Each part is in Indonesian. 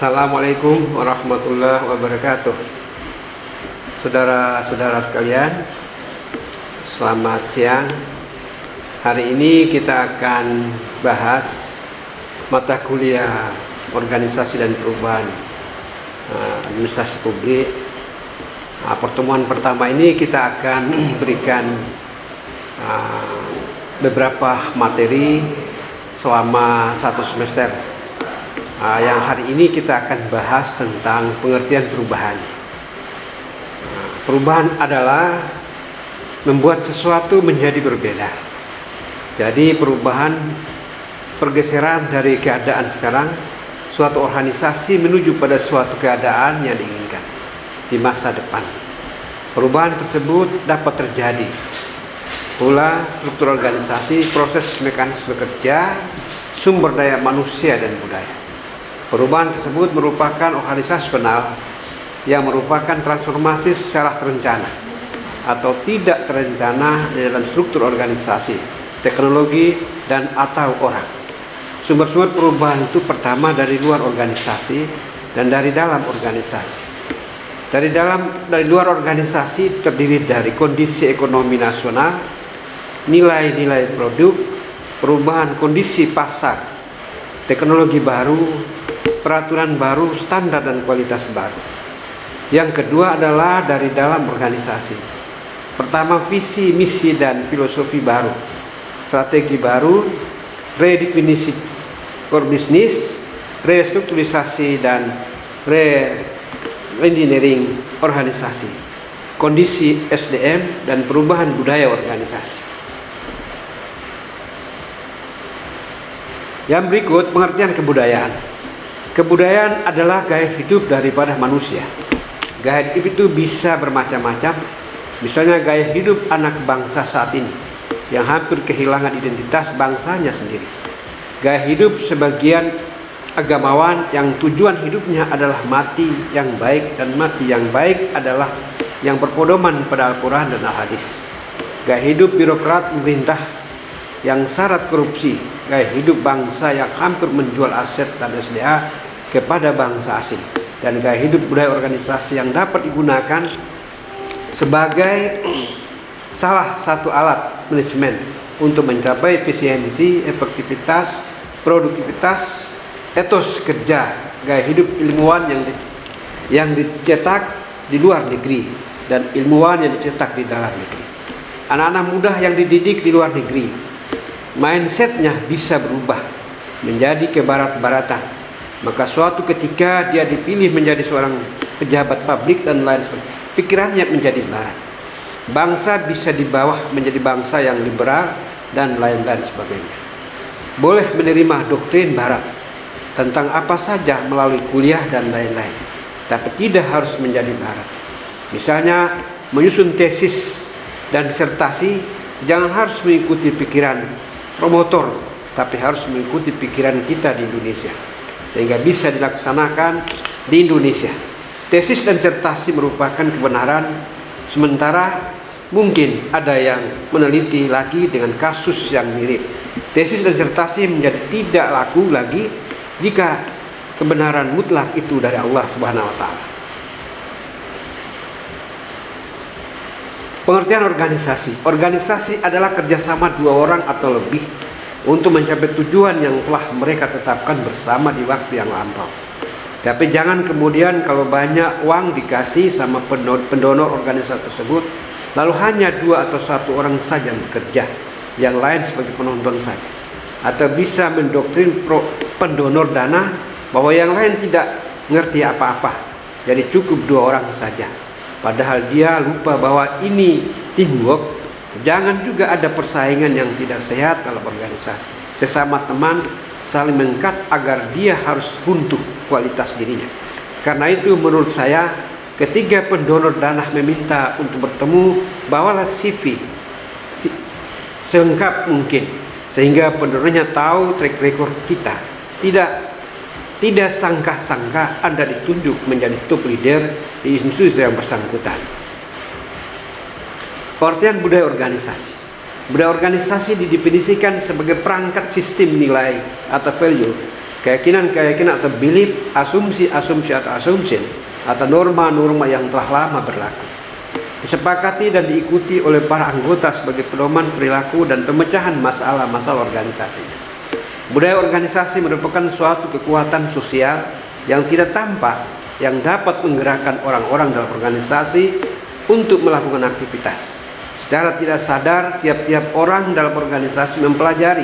Assalamualaikum warahmatullahi wabarakatuh. Saudara-saudara sekalian, selamat siang. Hari ini kita akan bahas mata kuliah organisasi dan perubahan administrasi publik. Pertemuan pertama ini kita akan berikan beberapa materi selama satu semester. Yang hari ini kita akan bahas tentang pengertian perubahan. Perubahan adalah membuat sesuatu menjadi berbeda. Jadi perubahan, pergeseran dari keadaan sekarang, suatu organisasi menuju pada suatu keadaan yang diinginkan di masa depan. Perubahan tersebut dapat terjadi pula struktur organisasi, proses mekanisme kerja, sumber daya manusia dan budaya. Perubahan tersebut merupakan organisasional yang merupakan transformasi secara terencana atau tidak terencana di dalam struktur organisasi, teknologi, dan atau orang. Sumber-sumber perubahan itu pertama dari luar organisasi dan dari dalam organisasi. Dari luar organisasi terdiri dari kondisi ekonomi nasional, nilai-nilai produk, perubahan kondisi pasar, teknologi baru, peraturan baru, standar dan kualitas baru. Yang kedua adalah dari dalam organisasi. Pertama, visi, misi dan filosofi baru, strategi baru, redefinisi core business, restrukturisasi dan re-engineering organisasi, kondisi SDM dan perubahan budaya organisasi. Yang berikut, pengertian kebudayaan. Kebudayaan adalah gaya hidup daripada manusia. Gaya hidup itu bisa bermacam-macam. Misalnya gaya hidup anak bangsa saat ini yang hampir kehilangan identitas bangsanya sendiri. Gaya hidup sebagian agamawan yang tujuan hidupnya adalah mati yang baik, dan mati yang baik adalah yang berpedoman pada Al-Quran dan Al-Hadis. Gaya hidup birokrat pemerintah yang syarat korupsi. Gaya hidup bangsa yang hampir menjual aset dan SDA kepada bangsa asing. Dan gaya hidup budaya organisasi yang dapat digunakan sebagai salah satu alat manajemen untuk mencapai efisiensi, efektivitas, produktivitas, etos kerja. Gaya hidup ilmuwan yang dicetak di luar negeri dan ilmuwan yang dicetak di dalam negeri. Anak-anak muda yang dididik di luar negeri, mindsetnya bisa berubah menjadi kebarat-baratan. Maka suatu ketika dia dipilih menjadi seorang pejabat publik dan lain sebagainya, pikirannya menjadi barat. Bangsa bisa di bawah menjadi bangsa yang liberal dan lain-lain sebagainya. Boleh menerima doktrin barat tentang apa saja melalui kuliah dan lain-lain, tapi tidak harus menjadi barat. Misalnya menyusun tesis dan disertasi, jangan harus mengikuti pikiran promotor, tapi harus mengikuti pikiran kita di Indonesia, sehingga bisa dilaksanakan di Indonesia. Tesis dan disertasi merupakan kebenaran, sementara mungkin ada yang meneliti lagi dengan kasus yang mirip. Tesis dan disertasi menjadi tidak laku lagi jika kebenaran mutlak itu dari Allah Subhanahu wa Ta'ala. Pengertian organisasi. Organisasi adalah kerjasama dua orang atau lebih untuk mencapai tujuan yang telah mereka tetapkan bersama di waktu yang lampau. Tapi jangan kemudian kalau banyak uang dikasih sama pendonor organisasi tersebut, lalu hanya dua atau satu orang saja bekerja, yang lain sebagai penonton saja. Atau bisa mendoktrin pendonor dana bahwa yang lain tidak mengerti apa-apa, jadi cukup dua orang saja. Padahal dia lupa bahwa ini teamwork. Jangan juga ada persaingan yang tidak sehat dalam organisasi. Sesama teman saling mengangkat agar dia harus runtuh kualitas dirinya. Karena itu menurut saya, ketika pendonor dana meminta untuk bertemu, bawalah CV selengkap mungkin, sehingga pendonornya tahu track record kita. Tidak sangka-sangka Anda ditunjuk menjadi top leader di institusi yang bersangkutan. Pengertian budaya organisasi. Budaya organisasi didefinisikan sebagai perangkat sistem nilai atau value keyakinan-keyakinan atau belief, asumsi-asumsi atau assumption atau norma-norma yang telah lama berlaku, disepakati dan diikuti oleh para anggota sebagai pedoman perilaku dan pemecahan masalah-masalah organisasi. Budaya organisasi merupakan suatu kekuatan sosial yang tidak tampak yang dapat menggerakkan orang-orang dalam organisasi untuk melakukan aktivitas. Secara tidak sadar, tiap-tiap orang dalam organisasi mempelajari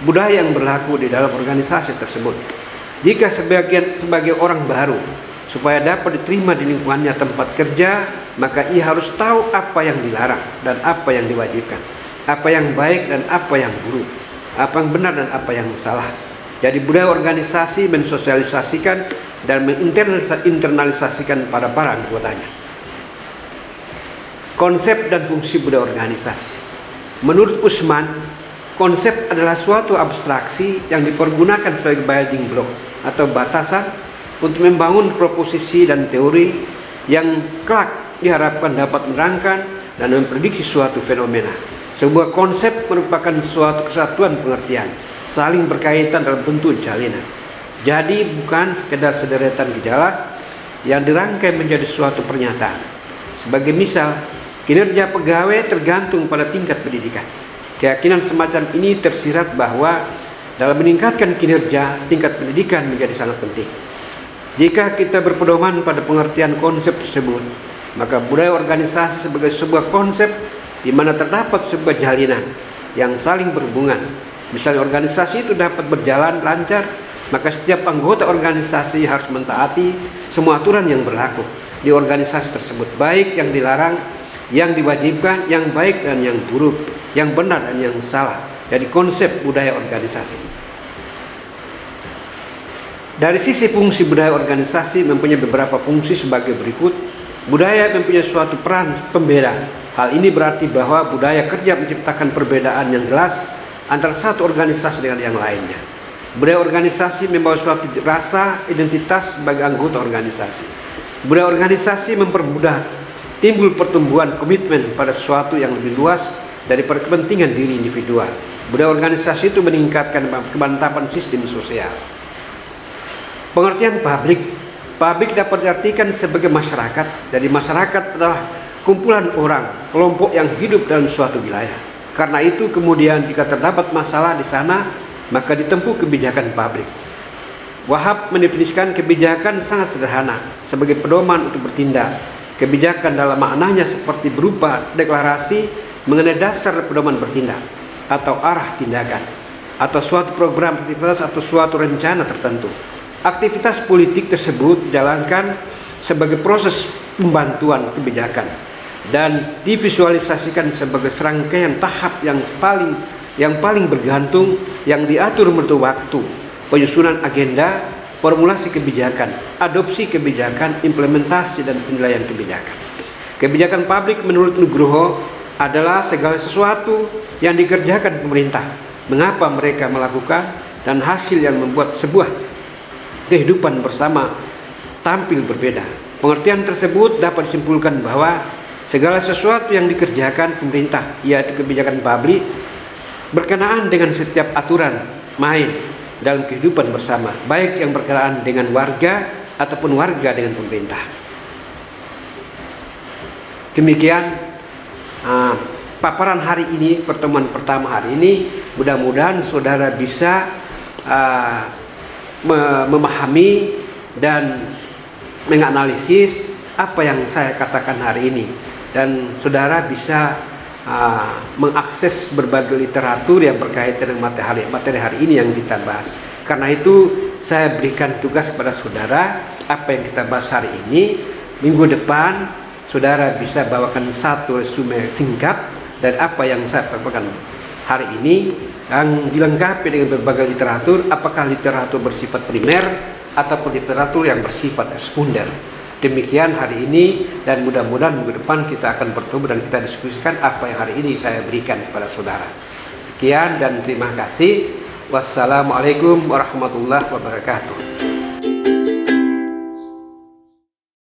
budaya yang berlaku di dalam organisasi tersebut. Jika sebagai orang baru, supaya dapat diterima di lingkungannya tempat kerja, maka ia harus tahu apa yang dilarang dan apa yang diwajibkan, apa yang baik dan apa yang buruk, apa yang benar dan apa yang salah. Jadi budaya organisasi mensosialisasikan dan menginternalisasikan pada para anggotanya. Konsep dan fungsi budaya organisasi. Menurut Usman, konsep adalah suatu abstraksi yang dipergunakan sebagai building block atau batasan untuk membangun proposisi dan teori yang kelak diharapkan dapat menerangkan dan memprediksi suatu fenomena. Sebuah konsep merupakan suatu kesatuan pengertian, saling berkaitan dalam bentuk jalinan. Jadi bukan sekedar sederetan gejala yang dirangkai menjadi suatu pernyataan. Sebagai misal, kinerja pegawai tergantung pada tingkat pendidikan. Keyakinan semacam ini tersirat bahwa dalam meningkatkan kinerja, tingkat pendidikan menjadi sangat penting. Jika kita berpedoman pada pengertian konsep tersebut, maka budaya organisasi sebagai sebuah konsep di mana terdapat sebuah jalinan yang saling berhubungan. Misalnya organisasi itu dapat berjalan lancar, maka setiap anggota organisasi harus mentaati semua aturan yang berlaku di organisasi tersebut, baik yang dilarang, yang diwajibkan, yang baik dan yang buruk, yang benar dan yang salah. Jadi konsep budaya organisasi. Dari sisi fungsi budaya organisasi mempunyai beberapa fungsi sebagai berikut. Budaya mempunyai suatu peran pembeda. Hal ini berarti bahwa budaya kerja menciptakan perbedaan yang jelas antara satu organisasi dengan yang lainnya. Budaya organisasi membawa suatu rasa identitas sebagai anggota organisasi. Budaya organisasi mempermudah timbul pertumbuhan komitmen pada sesuatu yang lebih luas daripada kepentingan diri individual. Budaya organisasi itu meningkatkan kemantapan sistem sosial. Pengertian publik. Publik dapat diartikan sebagai masyarakat. Jadi masyarakat adalah kumpulan orang, kelompok yang hidup dalam suatu wilayah. Karena itu kemudian jika terdapat masalah di sana, maka ditempuh kebijakan publik. Wahab mendefinisikan kebijakan sangat sederhana sebagai pedoman untuk bertindak. Kebijakan dalam maknanya seperti berupa deklarasi mengenai dasar pedoman bertindak atau arah tindakan atau suatu program aktivitas atau suatu rencana tertentu. Aktivitas politik tersebut dijalankan sebagai proses pembantuan kebijakan dan divisualisasikan sebagai serangkaian tahap yang paling bergantung yang diatur menurut waktu, penyusunan agenda, formulasi kebijakan, adopsi kebijakan, implementasi dan penilaian kebijakan. Kebijakan publik menurut Nugroho adalah segala sesuatu yang dikerjakan pemerintah, mengapa mereka melakukan, dan hasil yang membuat sebuah kehidupan bersama tampil berbeda. Pengertian tersebut dapat disimpulkan bahwa segala sesuatu yang dikerjakan pemerintah, yaitu kebijakan publik, berkenaan dengan setiap aturan main dalam kehidupan bersama, baik yang berkenaan dengan warga ataupun warga dengan pemerintah. Demikian paparan hari ini, pertemuan pertama hari ini. Mudah-mudahan saudara bisa memahami dan menganalisis apa yang saya katakan hari ini, dan saudara bisa mengakses berbagai literatur yang berkaitan dengan materi hari ini yang kita bahas. Karena itu saya berikan tugas kepada saudara, apa yang kita bahas hari ini, minggu depan saudara bisa bawakan satu resume singkat dari apa yang saya paparkan hari ini, yang dilengkapi dengan berbagai literatur, apakah literatur bersifat primer ataupun literatur yang bersifat sekunder. Demikian hari ini, dan mudah-mudahan minggu depan kita akan bertemu dan kita diskusikan apa yang hari ini saya berikan kepada saudara. Sekian dan terima kasih. Wassalamualaikum warahmatullahi wabarakatuh.